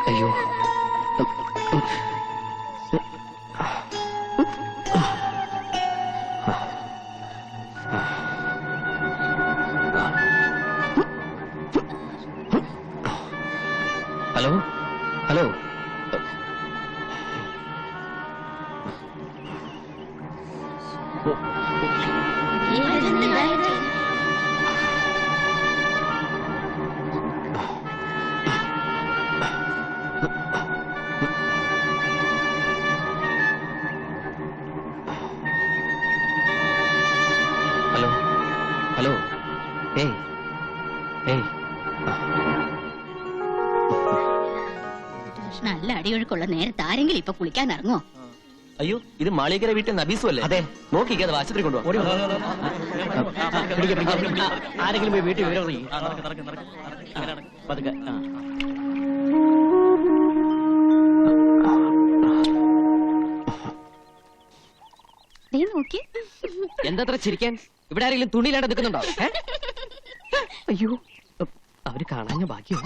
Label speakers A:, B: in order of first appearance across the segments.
A: അയ്യോ, hello hello, hello hello, ഏയ് ഏയ്,
B: നല്ല അടിയൊഴുക്കുള്ള നേരത്തെ ആരെങ്കിലും ഇപ്പൊ കുളിക്കാൻ ഇറങ്ങോ?
A: അയ്യോ, ഇത് മാളികര വീട്ടിൽ നബീസും അല്ലേ? അതെ, നോക്കിക്കാതെ ആശുപത്രി കൊണ്ടുപോകാം.
C: ആരെങ്കിലും പോയി വീട്ടിൽ വിവരം പതുക്കെ.
B: നോക്കി
A: എന്താ ചിരിക്കാൻ? ഇവിടെ ആരെങ്കിലും തുണിയിലാണ്ട് നിൽക്കുന്നുണ്ടോ? അയ്യോ, അവര് കാണാൻ ബാക്കിയോ?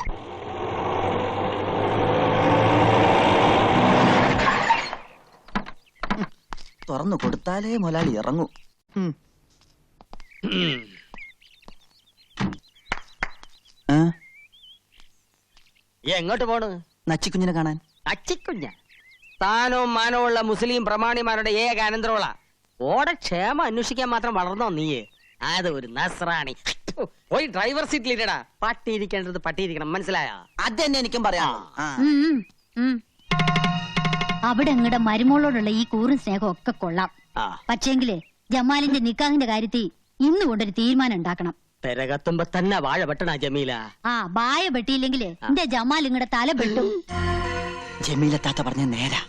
D: തുറന്നു കൊടുത്താലേ മുതലാളി ഇറങ്ങൂ.
C: എങ്ങോട്ട് പോണ്?
D: നച്ചിക്കുഞ്ഞിനെ കാണാൻ.
C: അച്ചിക്കുഞ്ഞ താനവും മാനവുമുള്ള മുസ്ലിം പ്രമാണിമാരുടെ ഏക അനന്തരമുള്ള ഓടെ ക്ഷേമം അന്വേഷിക്കാൻ മാത്രം വളർന്നോ നീയെ? അത് ഒരു നസ്രാണി. പോയി ഡ്രൈവർ സീറ്റിലിരടാ. പട്ടിയിരിക്കേണ്ടത് പട്ടിയിരിക്കണം, മനസ്സിലായ?
D: അത് തന്നെ എനിക്കും പറയാം.
B: അവിടെ അങ്ങടെ മരുമോളോടുള്ള ഈ കൂറും സ്നേഹം ഒക്കെ കൊള്ളാം. പക്ഷേങ്കില് ജമാലിന്റെ നിക്കാഹിന്റെ കാര്യത്തിൽ ഇന്ന് കൊണ്ടൊരു തീരുമാനം ഉണ്ടാക്കണം.
C: പെരകത്തുമ്പോ തന്നെ വാഴ വെട്ടണ ജമീല.
B: വായ വെട്ടിയില്ലെങ്കില് എന്റെ ജമാൽ ഇങ്ങടെ തല വെട്ടും.
D: ജമീല താത്ത പറഞ്ഞ നേരാ.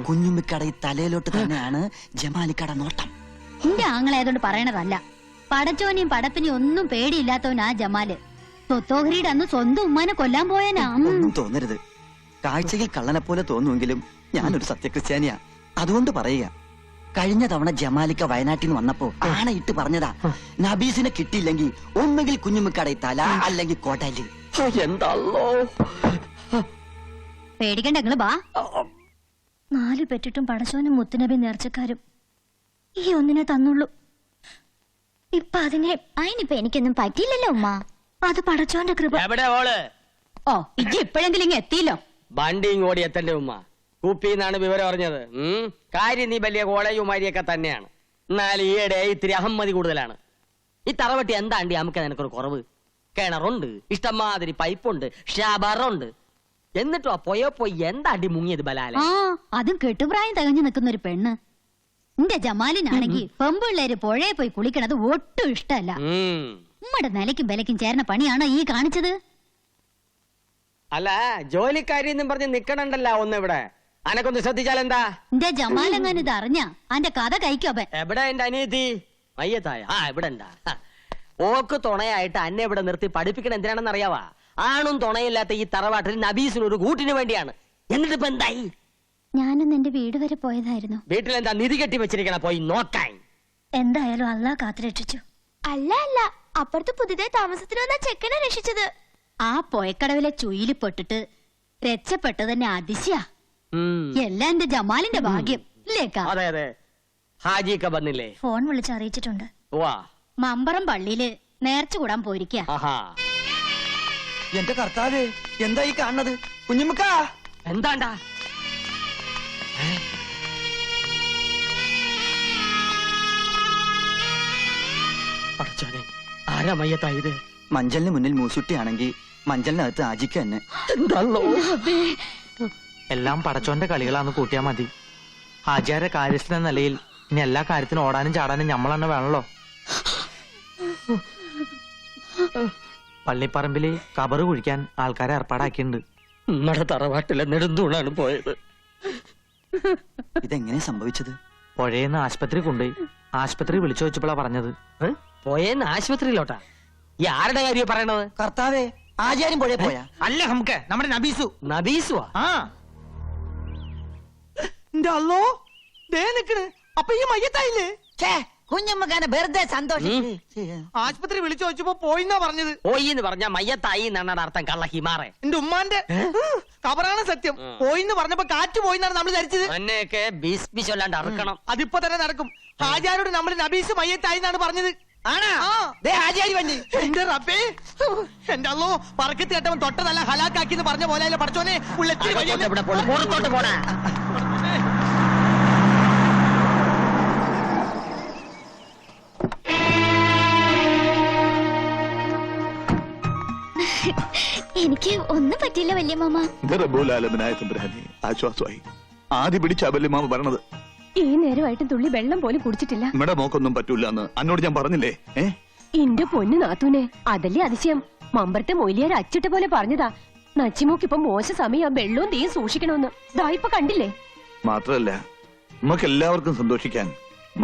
D: കുഞ്ഞുമ്മിക്കട ഈ തലയിലോട്ട് തന്നെയാണ് ജമാലിക്കട നോട്ടം.
B: എന്റെ ആങ്ങളായതുകൊണ്ട് പറയണതല്ല. പടച്ചോനെയും പടപ്പിനെയും ഒന്നും പേടിയില്ലാത്തവനാ ജമാല്. സ്വത്തോഹരിയുടെ അന്ന് സ്വന്തം ഉമ്മാനെ കൊല്ലാൻ പോയനാ.
D: ഒന്നും തോന്നരുത്. കാഴ്ചയിൽ കള്ളനെ പോലെ തോന്നുമെങ്കിലും ഞാനൊരു സത്യക്രിസ്ത്യാനിയാ. അതുകൊണ്ട് പറയുക, കഴിഞ്ഞ തവണ ജമാലിക്ക വയനാട്ടിൽ നിന്ന് വന്നപ്പോ ആണയിട്ട് പറഞ്ഞതാ, നബീസിനെ കിട്ടിയില്ലെങ്കിൽ ഒന്നുകിൽ കുഞ്ഞുമ്മിക്കട തല അല്ലെങ്കിൽ കോട്ടല്.
A: എന്താണല്ലോ
B: പേടിക്കണ്ട, നിങ്ങള് ബാ. 4 പെറ്റിട്ടും പടച്ചോനും മുത്തുനബി നേർച്ചക്കാരും ഈ ഒന്നിനെ തന്നുള്ളൂ. ഇപ്പൊ അതിനിപ്പോ എനിക്കൊന്നും പറ്റിയില്ലല്ലോ ഉമ്മ. അത് പടച്ചോന്റെ കൃപ.
C: എവിടെ ഓള്?
B: ഇജ്ജ് ഇപ്പോഴെങ്കിലും ഇങ്ങ് എത്തിയില്ലോ.
C: വണ്ടി ഇങ്ങോടി എത്തന്റെ ഉമ്മ. കൂപ്പിന്നാണ് വിവരം അറിഞ്ഞത്. കാര്യം നീ വലിയ കോളേജുമാരിയൊക്കെ തന്നെയാണ്. എന്നാൽ ഈയിടെ ഇത്തിരി അഹമ്മതി കൂടുതലാണ്. ഈ തറവട്ടി എന്താണ്ടി നമുക്ക് നിനക്കൊരു കുറവ്? കിണറുണ്ട്, ഇഷ്ടംമാതിരി പൈപ്പുണ്ട്, ഷാബറുണ്ട്. എന്നിട്ടോ പോയി എന്താണ്ടി മുങ്ങിയത് ബലാല?
B: അതും കെട്ടുപ്രായം തികഞ്ഞു നിൽക്കുന്ന ഒരു പെണ്ണ്. എന്റെ ജമാലിനാണെങ്കിൽ പെമ്പിള്ളേര് പുഴയെ പോയി കുളിക്കണത് ഒട്ടും ഇഷ്ടമല്ല. ഉമ്മയുടെ നിലയ്ക്കും വിലയ്ക്കും ചേർന്ന പണിയാണോ ഈ കാണിച്ചത്?
C: അല്ല, ജോലിക്കാരി എന്നും പറഞ്ഞ് നിക്കണണ്ടല്ല ഒന്നിവിടെ. അനക്കൊന്ന് ശ്രദ്ധിച്ചാലെന്താ?
B: എന്റെ ജമാലെങ്ങാനും ഇത് അറിഞ്ഞ അന്റെ കഥ കഴിക്കോ?
C: എവിടെ എന്റെ അനിയത്തി? മയ്യത്തായ ഇവിടെ ഉണ്ടാ. ഓക്ക് തുണയായിട്ട് അന്നെ ഇവിടെ നിർത്തി പഠിപ്പിക്കണ എന്തിനാണെന്ന് അറിയാവാ? ആണും തുണയില്ലാത്ത ഈ തറവാട്ടിൽ നബീസിന് ഒരു കൂട്ടിന് വേണ്ടിയാണ്. എന്നിട്ടിപ്പോ എന്തായി?
B: ഞാനൊന്ന് എന്റെ വീട് വരെ പോയതായിരുന്നു.
C: വീട്ടിലെന്താ നിധി കെട്ടി വെച്ചിരിക്കണ? പോയി നോക്കാൻ.
B: എന്തായാലും അള്ളാഹ് കാത്തുരക്ഷിച്ചു.
E: അല്ല അപ്പുറത്ത് പുതിയതായി താമസത്തിന് വന്ന ചെക്കനെ രക്ഷിച്ചത്.
B: ആ പോയക്കടവിലെ ചുയില് പെട്ടിട്ട് രക്ഷപ്പെട്ടത് തന്നെ അതിശയാ. എല്ലാം എന്റെ ജമാലിന്റെ ഭാഗ്യം ഇല്ലേക്കാ?
C: അതെ അതെ, ഹാജിയൊക്കെ വന്നില്ലേ?
B: ഫോൺ വിളിച്ച് അറിയിച്ചിട്ടുണ്ട്.
C: വാ,
B: മമ്പറം പള്ളിയില് നേർച്ച കൂടാൻ പോയിരിക്കാ.
D: എന്റെ കർത്താവേ, എന്താ ഈ കാണുന്നത്? കുഞ്ഞുമ്മിക്ക
C: എന്താണ്ടാ? പഠിച്ചോനെ, ആരാ മയ്യത്തായത്?
D: മഞ്ചലിന് മുന്നിൽ മൂസുട്ടിയാണെങ്കിൽ മഞ്ചലിനകത്ത് ആജിക്ക തന്നെ.
F: എല്ലാം പടച്ചോന്റെ കളികളാന്ന് കൂട്ടിയാ മതി. ഹാജിയാരെ കാര്യസ്ഥന നിലയിൽ ഇനി എല്ലാ കാര്യത്തിനും ഓടാനും ചാടാനും ഞമ്മളെന്നെ വേണല്ലോ. പള്ളിപ്പറമ്പില് കബറ് കുഴിക്കാൻ ആൾക്കാരെ ഏർപ്പാടാക്കിയിട്ടുണ്ട്.
C: നമ്മുടെ തറവാട്ടിലെ നെടുന്തൂണാണ് പോയത്.
D: ഇതെങ്ങനെ സംഭവിച്ചത്?
F: പുഴയെന്ന് ആശുപത്രി കൊണ്ടുപോയി. ആശുപത്രി വിളിച്ചു വെച്ചപ്പോഴാ പറഞ്ഞത്.
C: പോയെന്ന് ആശുപത്രിയിലോട്ടാ? ഈ ആരുടെ കാര്യം പറയണത്?
D: കർത്താവേ, ആചാര്യം പുഴയെ പോയാ?
F: അല്ല നമുക്ക് നമ്മുടെ നബീസു.
C: നബീസുവാ?
F: ആ അല്ലോ ദേ നിക്കണ്. അപ്പൊ ഈ മയ്യത്തായില്ലേ?
D: കുഞ്ഞമ്മക്കാനെ വെറുതെ സന്തോഷം.
F: ആശുപത്രി വിളിച്ചു വെച്ചപ്പോ പോയിന്നാ പറഞ്ഞത്.
C: പോയിന്ന് പറഞ്ഞ മയ്യത്തായി എന്നാണ് അർത്ഥം, കള്ള ഹിമാറെ.
F: എന്റെ ഉമ്മാന്റെ കബറാണ് സത്യം. പോയിന്ന് പറഞ്ഞപ്പോ കാറ്റ് പോയിന്നാണ് നമ്മൾ ധരിച്ചത്.
C: എന്നെയൊക്കെ ബിസ്ബിച്ചൊല്ലാണ്ട് അറുക്കണം.
F: അതിപ്പോ തന്നെ നടക്കും. ആചാരോട് നമ്മൾ നബീസ് മയ്യത്തായി എന്നാണ് പറഞ്ഞത്.
C: ആണോ?
D: ആചാരി വണ്ടി.
F: എന്റെ റബ്ബേ, എന്റെ അല്ലോ പറക്കത്തി കേട്ടവൻ തൊട്ട നല്ല ഹലാക്കാക്കി എന്ന് പറഞ്ഞ പോലെ പഠിച്ചോനെ.
C: പുറത്തോട്ട് പോടാ.
B: എനിക്ക് ഒന്നും പറ്റില്ല വല്യ മാമ.
G: റബ്ബുലാലമനായ തമ്പുരാനെ ആശ്വാസമായി. ആദ്യ പിടിച്ച വല്യമാമ പറഞ്ഞത്.
E: ഈ നേരമായിട്ട് തുള്ളി വെള്ളം പോലും കുടിച്ചിട്ടില്ല.
G: നമ്മുടെ മോക്കൊന്നും പറ്റൂല എന്ന് അന്നോട് ഞാൻ പറഞ്ഞില്ലേ?
E: എന്റെ പൊന്നു നാത്തൂനെ, അതല്ലേ അതിശയം. മമ്പറത്തെ മൊയിലിയാർ അച്ചിട്ട പോലെ പറഞ്ഞതാ. നച്ചിമോക്കിപ്പം മോശ സമയം വെള്ളവും തീയും സൂക്ഷിക്കണമെന്ന്. ഇപ്പൊ കണ്ടില്ലേ?
G: മാത്രല്ല, നമുക്ക് എല്ലാവർക്കും സന്തോഷിക്കാൻ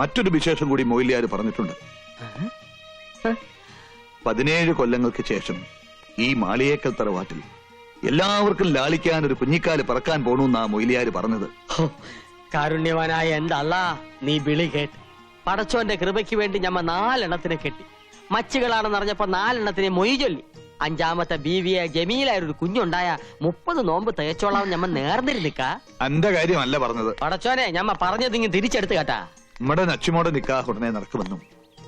G: മറ്റൊരു വിശേഷം കൂടി മൊയിലിയാർ പറഞ്ഞിട്ടുണ്ട്. 17 കൊല്ലങ്ങൾക്ക് ശേഷം ഈ മാളിയേക്കൽ തറവാട്ടിൽ എല്ലാവർക്കും ലാളിക്കാൻ ഒരു കുഞ്ഞിക്കാല് പറക്കാൻ പോണെന്നാ മൊയിലിയാര് പറഞ്ഞത്.
C: കാരുണ്യവാനായ എന്റെ അല്ലാ, നീ വിളി കേട്ട്. പടച്ചോന്റെ കൃപയ്ക്ക് വേണ്ടി ഞമ്മ 4 എണ്ണത്തിനെ കെട്ടി. മച്ചുകളാണെന്ന് അറിഞ്ഞപ്പോ 4 എണ്ണത്തിനെ മൊയ് ചൊല്ലി. 5ാമത്തെ ബീവിയെ ജമീലായ ഒരു കുഞ്ഞുണ്ടായ 30 നോമ്പ് തേച്ചോളാം ഞമ്മ നേർന്നിരുന്നിക്ക.
G: എന്റെ കാര്യമല്ല പറഞ്ഞത്.
C: പടച്ചോനെ, ഞമ്മ പറഞ്ഞതിങ്ങ് തിരിച്ചെടുത്ത് കേട്ടാ.
G: നമ്മുടെ നച്ചുമോടെ നിക്കാഹ് ഉടനെ നടക്കുമെന്നും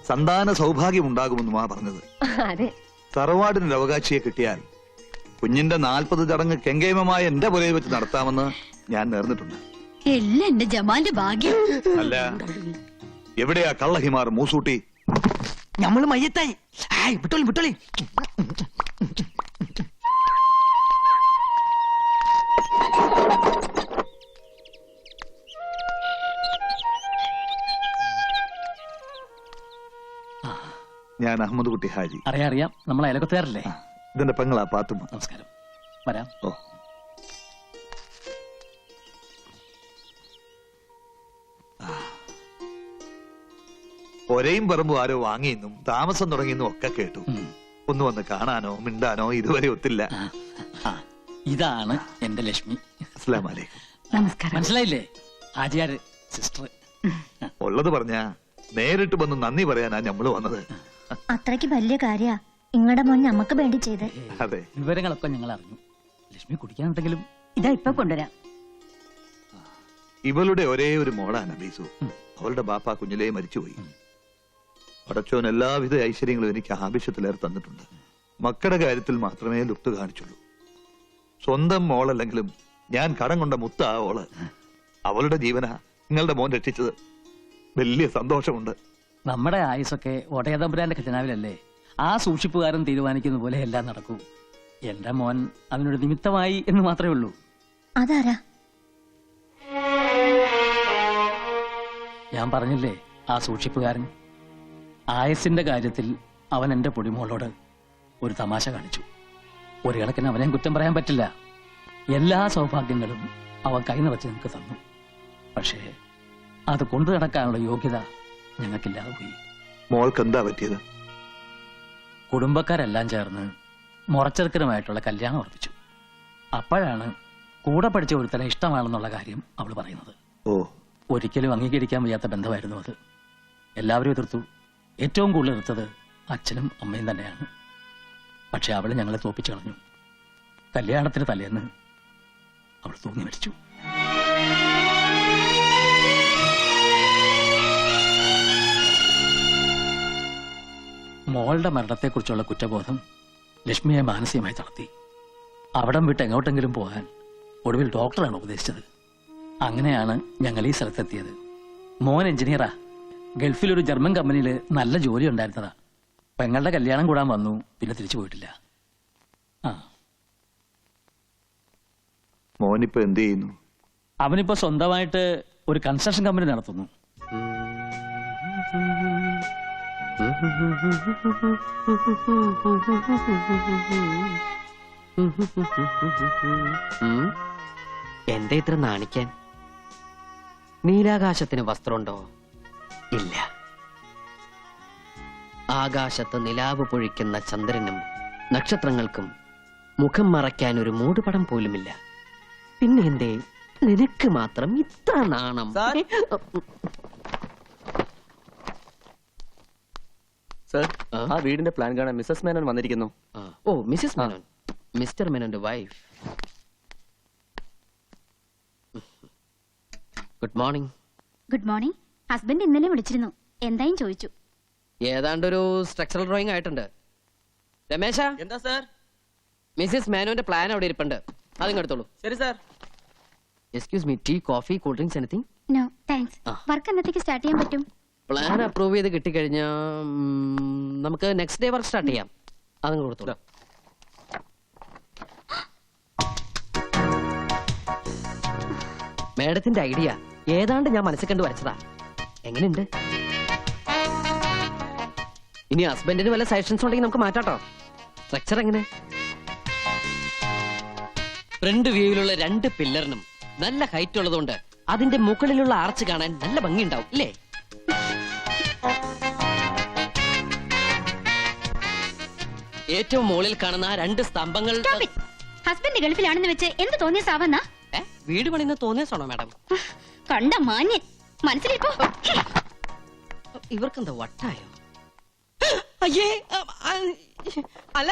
G: സന്താന സൗഭാഗ്യം ഉണ്ടാകുമെന്നുമാ പറഞ്ഞത്.
E: അതെ,
G: തറവാടിനൊരു അവകാശിയെ കിട്ടിയാൽ കുഞ്ഞിന്റെ 40 ചടങ്ങ് കെങ്കേമമായ എന്റെ പുരയിൽ വെച്ച് നടത്താമെന്ന് ഞാൻ നേർന്നിട്ടുണ്ട്.
B: എല്ലാം എന്റെ ജമാലിന്റെ ഭാഗ്യം.
G: അല്ല, എവിടെയാ കള്ളഹിമാർ മൂസൂട്ടി?
F: നമ്മള് മയ്യത്തായി. വിട്ടോളി വിട്ടോളി.
G: ഞാൻ അഹമ്മദ് കുട്ടി ഹാജി.
A: അറിയാം, നമ്മൾ അയലക്കത്തുകാരല്ലേ?
G: ഇതിന്റെ പെങ്ങളാ പാത്തുമ്മ.
A: നമസ്കാരം, വരാം.
G: ഓ, ഒരേയും പറമ്പും ആരോ വാങ്ങിയെന്നും താമസം തുടങ്ങിയെന്നും ഒക്കെ കേട്ടു. ഒന്ന് വന്ന് കാണാനോ മിണ്ടാനോ ഇതുവരെ ഒത്തില്ല.
A: ഇതാണ് എന്റെ ലക്ഷ്മി.
G: അസ്സലാമു അലൈക്കും.
E: നമസ്കാരം.
A: മനസ്സിലായില്ലേ? ആചാര് സിസ്റ്റർ.
G: ഉള്ളത് പറഞ്ഞ നേരിട്ട് വന്ന് നന്ദി പറയാനാ ഞമ്മള് വന്നത്.
B: അത്രയ്ക്ക് വലിയ കാര്യ നിങ്ങളുടെ മോൻ ഞമ്മക്ക് വേണ്ടി ചെയ്ത്.
G: അതെ,
A: വിവരങ്ങളൊക്കെ ഞങ്ങൾ അറിഞ്ഞു. ലക്ഷ്മി കുടിക്കാനുണ്ടെങ്കിലും
E: ഇതാ ഇപ്പൊ കൊണ്ടുവരാം.
G: ഇവളുടെ ഒരേ ഒരു മോളാ നബീസു. അവളുടെ ബാപ്പ കുഞ്ഞിലേ മരിച്ചുപോയി. പടച്ചോൻ എല്ലാവിധ ഐശ്വര്യങ്ങളും എനിക്ക് ആവശ്യത്തിലേറെ തന്നിട്ടുണ്ട്. മക്കളുടെ കാര്യത്തിൽ മാത്രമേ ലുപ്ത് കാണിച്ചുള്ളൂ. സ്വന്തം മോളല്ലെങ്കിലും ഞാൻ കടം കൊണ്ട മുത്താ ഓള്. അവളുടെ ജീവനാ നിങ്ങളുടെ മോൻ രക്ഷിച്ചത്. വലിയ സന്തോഷമുണ്ട്.
A: നമ്മുടെ ആയുസൊക്കെ ഒടയതമ്പുരാന്റെ ഖജനാവിലല്ലേ? ആ സൂക്ഷിപ്പുകാരൻ തീരുമാനിക്കുന്ന പോലെ എല്ലാം നടക്കൂ. എന്റെ മോൻ അതിനൊരു നിമിത്തമായി എന്ന് മാത്രമേ ഉള്ളൂ.
B: അതാരാ?
A: ഞാൻ പറഞ്ഞില്ലേ, ആ സൂക്ഷിപ്പുകാരൻ. ആയസിന്റെ കാര്യത്തിൽ അവൻ എന്റെ പൊടിമോളോട് ഒരു തമാശ കാണിച്ചു. ഒരു കണക്കിന് അവനെ കുറ്റം പറയാൻ പറ്റില്ല. എല്ലാ സൗഭാഗ്യങ്ങളും അവൻ കൈ നിറച്ച് നിങ്ങൾക്ക് തന്നു. പക്ഷേ അത് കൊണ്ടു നടക്കാനുള്ള യോഗ്യത ഞങ്ങൾക്കില്ലാതെ പോയി.
G: മോൾക്ക് എന്താ പറ്റിയത്?
A: കുടുംബക്കാരെല്ലാം ചേർന്ന് മുറച്ചെറുക്കനുമായിട്ടുള്ള കല്യാണം ഉറപ്പിച്ചു. അപ്പോഴാണ് കൂടെ പഠിച്ച ഒരുത്തനെ ഇഷ്ടമാണെന്നുള്ള കാര്യം അവൾ പറയുന്നത്.
G: ഓ,
A: ഒരിക്കലും അംഗീകരിക്കാൻ വയ്യാത്ത ബന്ധമായിരുന്നു അത്. എല്ലാവരും എതിർത്തു. ഏറ്റവും കൂടുതൽ എതിർത്തത് അച്ഛനും അമ്മയും തന്നെയാണ്. പക്ഷെ അവൾ ഞങ്ങളെ തോപ്പിച്ചു കളഞ്ഞു. കല്യാണത്തിന് തലേന്ന് അവൾ തൂങ്ങി മരിച്ചു. മോളുടെ മരണത്തെക്കുറിച്ചുള്ള കുറ്റബോധം ലക്ഷ്മിയെ മാനസികമായി തളർത്തി. അവിടം വിട്ട് എങ്ങോട്ടെങ്കിലും പോകാൻ ഒടുവിൽ ഡോക്ടറാണ് ഉപദേശിച്ചത്. അങ്ങനെയാണ് ഞങ്ങൾ ഈ സ്ഥലത്തെത്തിയത്. മോൻ എഞ്ചിനീയറാ. ഗൾഫിലൊരു ജർമ്മൻ കമ്പനിയിൽ നല്ല ജോലി ഉണ്ടായിരുന്നതാ. പെങ്ങളുടെ കല്യാണം കൂടാൻ വന്നു, പിന്നെ തിരിച്ചു പോയിട്ടില്ല.
G: മോനിപ്പോ എന്ത് ചെയ്യുന്നു?
A: അവനിപ്പോ സ്വന്തമായിട്ട് ഒരു കൺസ്ട്രക്ഷൻ കമ്പനി നടത്തുന്നു.
C: എന്താ ഇത്ര നാണിക്കാൻ? നീലാകാശത്തിന് വസ്ത്രമുണ്ടോ? ഇല്ല. ആകാശത്ത് നിലാവ് പൊഴിക്കുന്ന ചന്ദ്രനും നക്ഷത്രങ്ങൾക്കും മുഖം മറയ്ക്കാൻ ഒരു മൂടുപടം പോലുമില്ല. പിന്നെ എന്തേ നിനക്ക് മാത്രം ഇത്ര നാണം?
H: സർ, ആ വീടിന്റെ പ്ലാൻ കാണാൻ മിസ്സസ് മേനോൻ വന്നിരിക്കുന്നു.
C: ഓ, മിസസ് മേനോൻ, മിസ്റ്റർ മേനോന്റെ wife. Good morning.
B: Good morning. Husband ഇന്നലെ വിളിച്ചിരുന്നു, എന്തായും ചോദിച്ചു.
C: ഏതാണ്ടൊരു സ്ട്രക്ചറൽ ഡ്രോയിങ് ആയിട്ടുണ്ട്. രമേശ,
H: എന്താ സർ?
C: മിസസ് മേനോന്റെ പ്ലാൻ അവിടെ ഇരിപ്പുണ്ട്, അതിങ്ങ് എടുത്തോളൂ.
H: ശരി sir.
C: Excuse me, tea, coffee, cool drinks, anything?
B: No thanks. Work എന്നത്തേക്ക് സ്റ്റാർട്ട് ചെയ്യാൻ പറ്റും?
C: പ്ലാൻ അപ്രൂവ് ചെയ്ത് കിട്ടിക്കഴിഞ്ഞാ നമുക്ക് നെക്സ്റ്റ് ഡേ വർക്ക് സ്റ്റാർട്ട് ചെയ്യാം. അതങ്ങ് കൊടുത്തോളൂ. മേഡത്തിന്റെ ഐഡിയ ഏതാണ്ട് ഞാൻ മനസ്സിൽ കണ്ടു വരച്ചതാ. എങ്ങനെയുണ്ട്? ഇനി ഹസ്ബൻഡിന് വല്ല സജഷൻസ് ഉണ്ടെങ്കിൽ നമുക്ക് മാറ്റാട്ടോ. സ്ട്രക്ചർ എങ്ങനെ? ഫ്രണ്ട് വ്യൂവിലുള്ള 2 പില്ലറിനും നല്ല ഹൈറ്റ് ഉള്ളതുകൊണ്ട് അതിന്റെ മുകളിലുള്ള ആർച്ച് കാണാൻ നല്ല ഭംഗിയുണ്ടാവും, ഇല്ലേ? ഏറ്റവും മുകളിൽ കാണുന്ന ആ 2 സ്തംഭങ്ങൾ.
B: ഹസ്ബൻഡ് ഗൾഫിലാണെന്ന് വെച്ച് എന്ത് തോന്നിയ സാവന്നാ?
C: വീട് പണിന്ന് തോന്നിയാണോ മാഡം?
B: കണ്ട മാന്യൻ, മനസ്സിലിപ്പോ
C: ഇവർക്കെന്താ വട്ടായോ? അയ്യേ, അല്ല,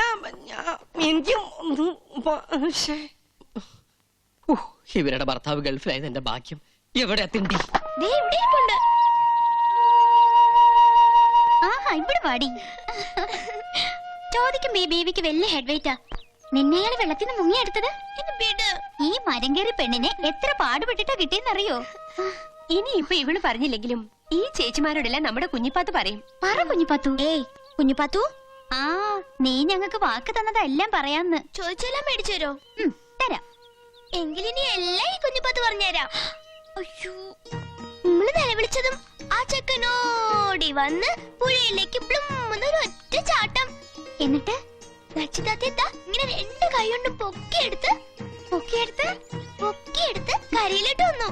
C: ഇവരുടെ ഭർത്താവ് ഗൾഫിലായത് എന്റെ ഭാഗ്യം. എവിടെ തിണ്ടി?
B: ഇവിടെ പാടി ചോദിക്കും. ബേബിക്ക് വലിയ ഹെഡ് വെയിറ്റാ. നിന്നെയാണ് വെള്ളത്തിൽ നിന്ന് മുങ്ങിയെടുത്തത്. ഈ മരം കയറി പെണ്ണിനെ എത്ര പാടുപെട്ടിട്ടാ കിട്ടിയെന്നറിയോ?
E: ഇനി ഇപ്പൊ ഇവള് പറഞ്ഞില്ലെങ്കിലും ഈ ചേച്ചിമാരോടെല്ലാം നമ്മുടെ കുഞ്ഞിപ്പാത്ത് പറയും.
B: പറ കുഞ്ഞിപ്പാത്തു. ഏയ് കുഞ്ഞിപ്പാത്തു, ആ നീ ഞങ്ങൾക്ക് വാക്ക് തന്നതെല്ലാം പറയാന്ന്. ചോദിച്ചെല്ലാം മേടിച്ചു തരോ? തരാം. എങ്കിലിനി എല്ലാം ഈ കുഞ്ഞിപ്പാത്ത് പറഞ്ഞുതരാം. അയ്യോ, നമ്മള് നിലവിളിച്ചതും ആ ചെക്കനോടി വന്ന് പുഴയിലേക്ക് ഒരു ഒറ്റ ചാട്ടം. എന്നിട്ട് ഇങ്ങനെ 2 കൈ കൊണ്ടും പൊക്കിയെടുത്ത് കരയിലിട്ട് വന്നു.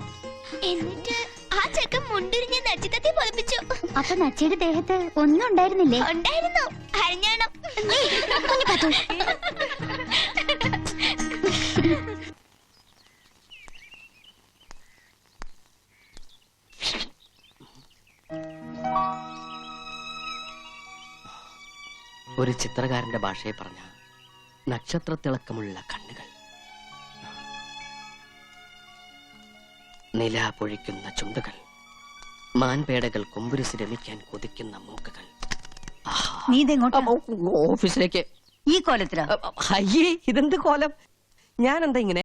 B: എന്നിട്ട് ആ ചെക്കൻ മുണ്ടുരിഞ്ഞ് നച്ചിത്തത്തെ പൊതിപ്പിച്ചു. അപ്പൊ നച്ചിയുടെ ദേഹത്ത് ഒന്നും ഉണ്ടായിരുന്നില്ലേ? ഉണ്ടായിരുന്നു, അരഞ്ഞാണം.
C: ഒരു ചിത്രകാരന്റെ ഭാഷയെ പറഞ്ഞ നക്ഷത്രത്തിളക്കമുള്ള കണ്ണുകൾ, നില പൊഴിക്കുന്ന ചുണ്ടുകൾ, മാൻപേടകൾ കൊമ്പുരുസ് രമിക്കാൻ കൊതിക്കുന്ന മൂക്കുകൾ.
I: നീ ഇതെങ്ങോട്ടാ?
C: ഓഫീസിലേക്ക്.
I: ഈ കോലത്തിലാ?
C: അയ്യേ, ഇതെന്ത് കോലം? ഞാൻ എന്താ ഇങ്ങനെ?